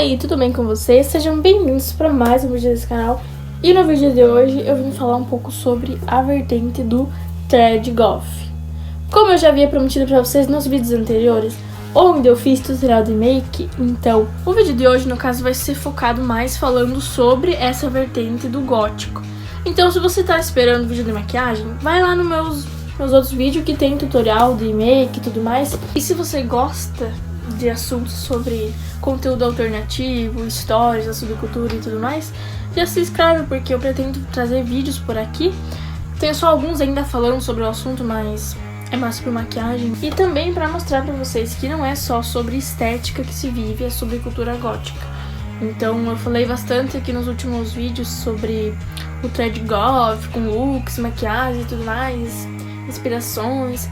aí, tudo bem com vocês? Sejam bem-vindos para mais um vídeo desse canal. E no vídeo de hoje eu vim falar um pouco sobre a vertente do Trad Goth. Como eu já havia prometido para vocês nos vídeos anteriores, onde eu fiz tutorial de make, então o vídeo de hoje, no caso, vai ser focado mais falando sobre essa vertente do gótico. Então, se você tá esperando vídeo de maquiagem, vai lá nos meus outros vídeos que tem tutorial de make e tudo mais. E se você gosta de assuntos sobre conteúdo alternativo, histórias da subcultura e tudo mais, já se inscreve, porque eu pretendo trazer vídeos por aqui. Tenho só alguns ainda falando sobre o assunto, mas é mais sobre maquiagem. E também para mostrar para vocês que não é só sobre estética que se vive a subcultura gótica. Então eu falei bastante aqui nos últimos vídeos sobre o Trad Goth, com looks, maquiagem e tudo mais, inspirações.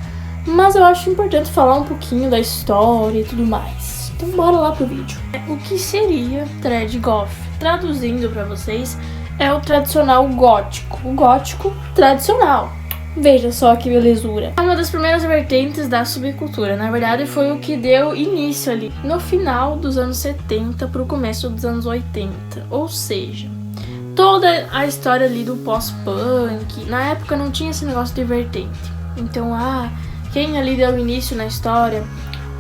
Mas eu acho importante falar um pouquinho da história e tudo mais. Então bora lá pro vídeo. O que seria Trad Goth? Traduzindo pra vocês, é o tradicional gótico. O gótico tradicional. Veja só que belezura. É uma das primeiras vertentes da subcultura. Na verdade, foi o que deu início ali no final dos anos 70 pro começo dos anos 80. Ou seja, toda a história ali do pós-punk. Na época não tinha esse negócio de vertente. Então, quem ali deu início na história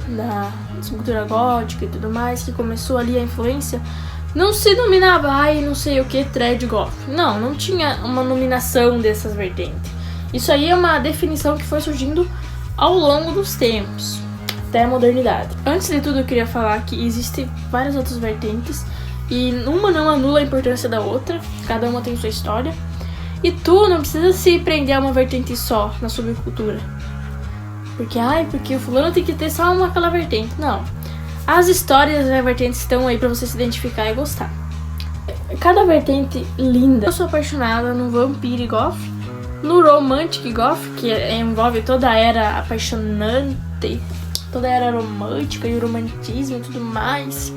da subcultura gótica e tudo mais, que começou ali a influência, não se nominava, não sei o que, Trad Goth. Não tinha uma nominação dessas vertentes. Isso aí é uma definição que foi surgindo ao longo dos tempos, até a modernidade. Antes de tudo, eu queria falar que existem várias outras vertentes, e uma não anula a importância da outra, cada uma tem sua história. E tu não precisa se prender a uma vertente só na subcultura. Porque o fulano tem que ter só aquela vertente. Não. As histórias e as vertentes estão aí pra você se identificar e gostar. Cada vertente linda. Eu sou apaixonada no Vampire Goth, no Romantic Goth, que envolve toda a era apaixonante, toda a era romântica e o romantismo e tudo mais.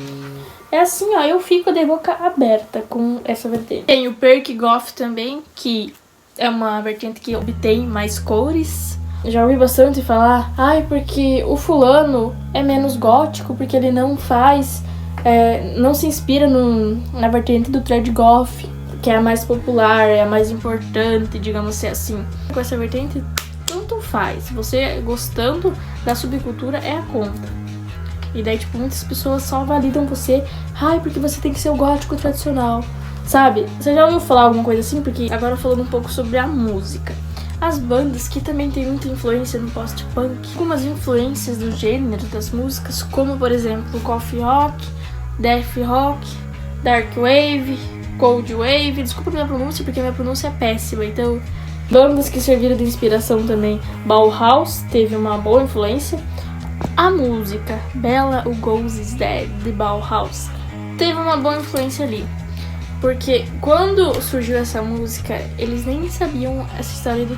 É assim, eu fico de boca aberta com essa vertente. Tem o Perk Goth também, que é uma vertente que obtém mais cores. Já ouvi bastante falar, porque o fulano é menos gótico, porque ele não não se inspira na vertente do Trad Goth, que é a mais popular, é a mais importante, digamos assim. Com essa vertente, tanto faz. Você gostando da subcultura é a conta. E daí, muitas pessoas só validam você, porque você tem que ser o gótico tradicional, sabe? Você já ouviu falar alguma coisa assim? Porque agora falando um pouco sobre a música. As bandas que também têm muita influência no post-punk, algumas influências do gênero das músicas, como por exemplo coffee rock, death rock, dark wave, cold wave. Desculpa a minha pronúncia, porque a minha pronúncia é péssima. Então, bandas que serviram de inspiração também. Bauhaus teve uma boa influência. A música Bela Lugosi's Dead, de Bauhaus, teve uma boa influência ali. Porque quando surgiu essa música, eles nem sabiam essa história do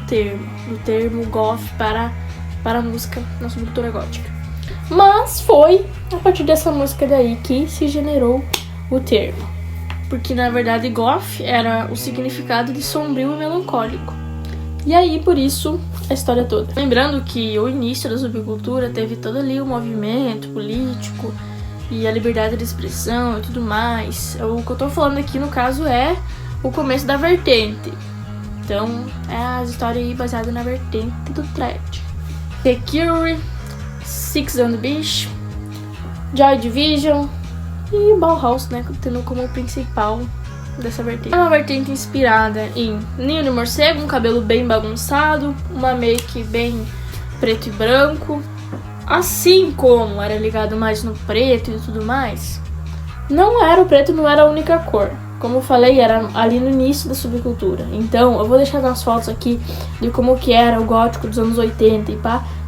termo goth para a música na subcultura gótica. Mas foi a partir dessa música daí que se generou o termo. Porque na verdade goth era o significado de sombrio e melancólico. E aí, por isso, a história toda. Lembrando que o início da subcultura teve todo ali o movimento político e a liberdade de expressão e tudo mais. O que eu tô falando aqui, no caso, é o começo da vertente. Então, é a história aí baseada na vertente do Trad. The Cure, Six on the Beach, Joy Division e Bauhaus, tendo como principal dessa vertente. É uma vertente inspirada em ninho de morcego, um cabelo bem bagunçado, uma make bem preto e branco. Assim como era ligado mais no preto e tudo mais, o preto não era a única cor. Como eu falei, era ali no início da subcultura. Então, eu vou deixar umas fotos aqui de como que era o gótico dos anos 80 e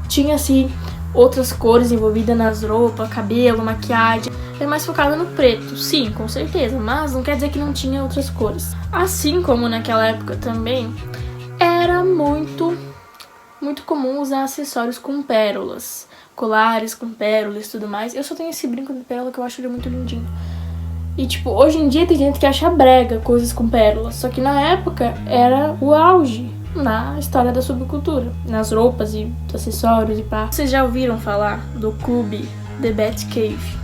tinha assim outras cores envolvidas nas roupas, cabelo, maquiagem. É mais focado no preto, sim, com certeza, mas não quer dizer que não tinha outras cores. Assim como naquela época também, era muito comum usar acessórios com pérolas, colares com pérolas e tudo mais. Eu só tenho esse brinco de pérola que eu acho ele muito lindinho. E hoje em dia tem gente que acha brega coisas com pérolas, só que na época era o auge na história da subcultura, nas roupas e acessórios e Vocês já ouviram falar do clube The Batcave?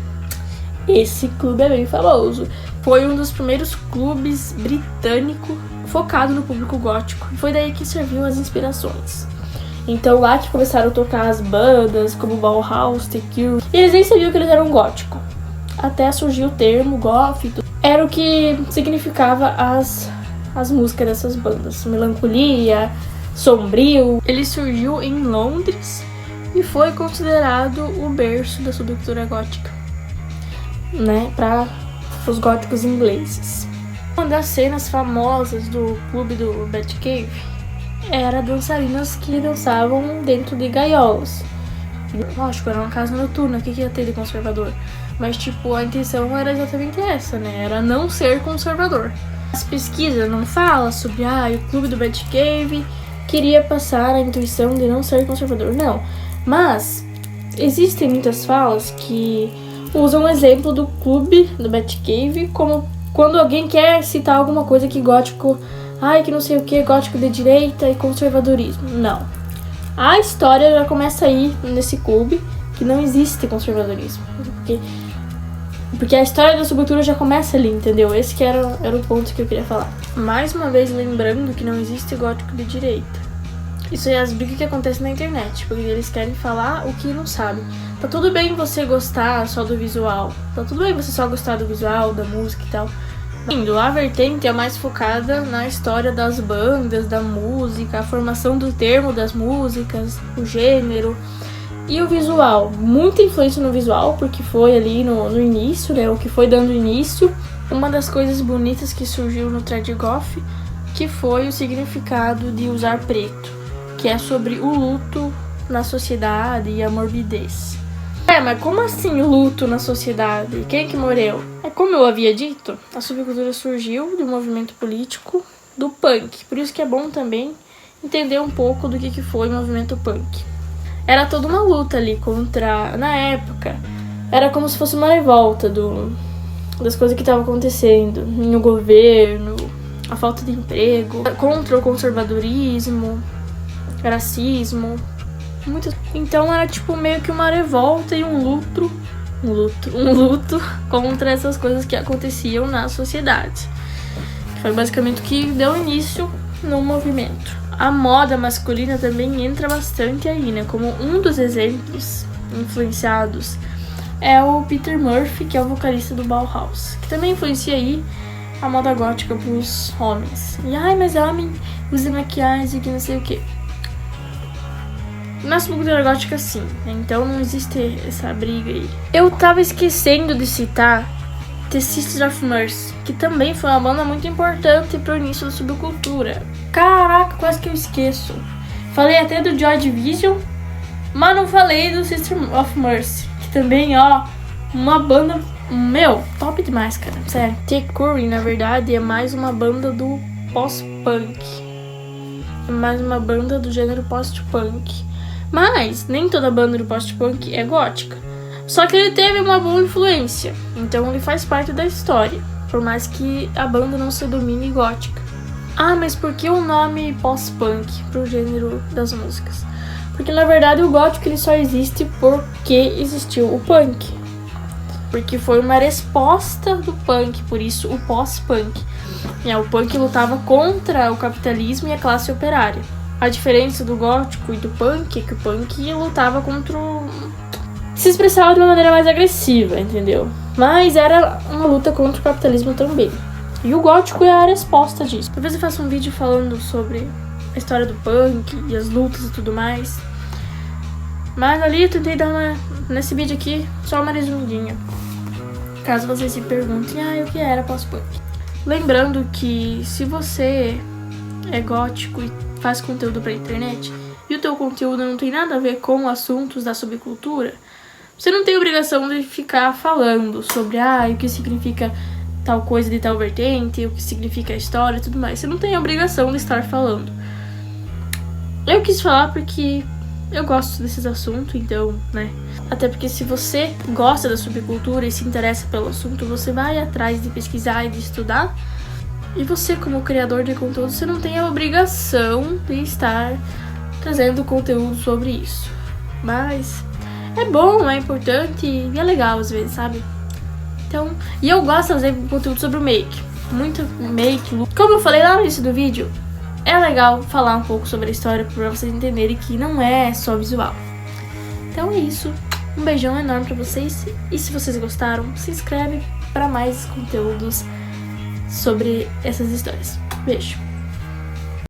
Esse clube é bem famoso. Foi um dos primeiros clubes britânico focado no público gótico. Foi daí que serviu as inspirações. Então lá que começaram a tocar as bandas como Bauhaus, The Cure. E eles nem sabiam que eles eram gótico. Até surgiu o termo goth. Era o que significava as músicas dessas bandas. Melancolia, sombrio. Ele surgiu em Londres e foi considerado o berço da subcultura gótica, né, para os góticos ingleses. Uma das cenas famosas do clube do Batcave era dançarinas que dançavam dentro de gaiolas. Lógico, era uma casa noturna, o que ia ter de conservador? Mas, tipo, a intenção era exatamente essa, né? Era não ser conservador. As pesquisas não falam sobre, o clube do Batcave queria passar a intuição de não ser conservador. Não. Mas existem muitas falas que usam o exemplo do clube do Batcave como quando alguém quer citar alguma coisa que gótico, que não sei o que, gótico de direita e conservadorismo. Não. A história já começa aí nesse clube que não existe conservadorismo. Porque a história da subcultura já começa ali, entendeu? Esse que era o ponto que eu queria falar. Mais uma vez lembrando que não existe gótico de direita. Isso é as brigas que acontecem na internet, porque eles querem falar o que não sabem. Tá tudo bem você gostar só do visual. Tá tudo bem você só gostar do visual, da música e tal. A vertente é mais focada na história das bandas, da música, a formação do termo das músicas, o gênero e o visual. Muita influência no visual, porque foi ali no início, né? O que foi dando início. Uma das coisas bonitas que surgiu no Trad Goth, que foi o significado de usar preto, que é sobre o luto na sociedade e a morbidez. Mas como assim luto na sociedade? Quem que morreu? Como eu havia dito, a subcultura surgiu de um movimento político do punk. Por isso que é bom também entender um pouco do que foi o movimento punk. Era toda uma luta ali contra... Na época, era como se fosse uma revolta das coisas que estavam acontecendo no governo, a falta de emprego, contra o conservadorismo, racismo, então era tipo meio que uma revolta e um luto contra essas coisas que aconteciam na sociedade. Foi basicamente o que deu início no movimento. A moda masculina também entra bastante aí, né? Como um dos exemplos influenciados é o Peter Murphy, que é o vocalista do Bauhaus, que também influencia aí a moda gótica pros homens. E mas homem usa maquiagem que não sei o que. Na subcultura gótica, sim, né? Então não existe essa briga aí. Eu tava esquecendo de citar The Sisters of Mercy, que também foi uma banda muito importante pro início da subcultura. Caraca, quase que eu esqueço. Falei até do Joy Division, mas não falei do Sisters of Mercy, que também, uma banda, top demais, cara, sério. The Cure, na verdade, é mais uma banda do post-punk. É mais uma banda do gênero post-punk. Mas nem toda banda do post-punk é gótica. Só que ele teve uma boa influência, então ele faz parte da história, por mais que a banda não se domine gótica. Mas por que o nome post-punk pro gênero das músicas? Porque na verdade o gótico ele só existe porque existiu o punk. Porque foi uma resposta do punk, por isso o pós-punk. O punk lutava contra o capitalismo e a classe operária. A diferença do gótico e do punk é que o punk lutava contra se expressava de uma maneira mais agressiva, entendeu? Mas era uma luta contra o capitalismo também. E o gótico é a resposta disso. Talvez eu faça um vídeo falando sobre a história do punk e as lutas e tudo mais. Mas ali eu tentei dar nesse vídeo aqui, só uma resumidinha. Caso vocês se perguntem, o que era pós-punk? Lembrando que se você é gótico e faz conteúdo pra internet e o teu conteúdo não tem nada a ver com assuntos da subcultura, você não tem obrigação de ficar falando sobre o que significa tal coisa de tal vertente, o que significa a história e tudo mais. Você não tem a obrigação de estar falando. Eu quis falar porque eu gosto desses assuntos, então, né? Até porque se você gosta da subcultura e se interessa pelo assunto, você vai atrás de pesquisar e de estudar. E você, como criador de conteúdo, você não tem a obrigação de estar trazendo conteúdo sobre isso. Mas é bom, é importante e é legal às vezes, sabe? Então, e eu gosto de fazer conteúdo sobre o make. Muito make, look. Como eu falei lá no início do vídeo, é legal falar um pouco sobre a história pra vocês entenderem que não é só visual. Então é isso. Um beijão enorme pra vocês. E se vocês gostaram, se inscreve pra mais conteúdos sobre essas histórias. Beijo.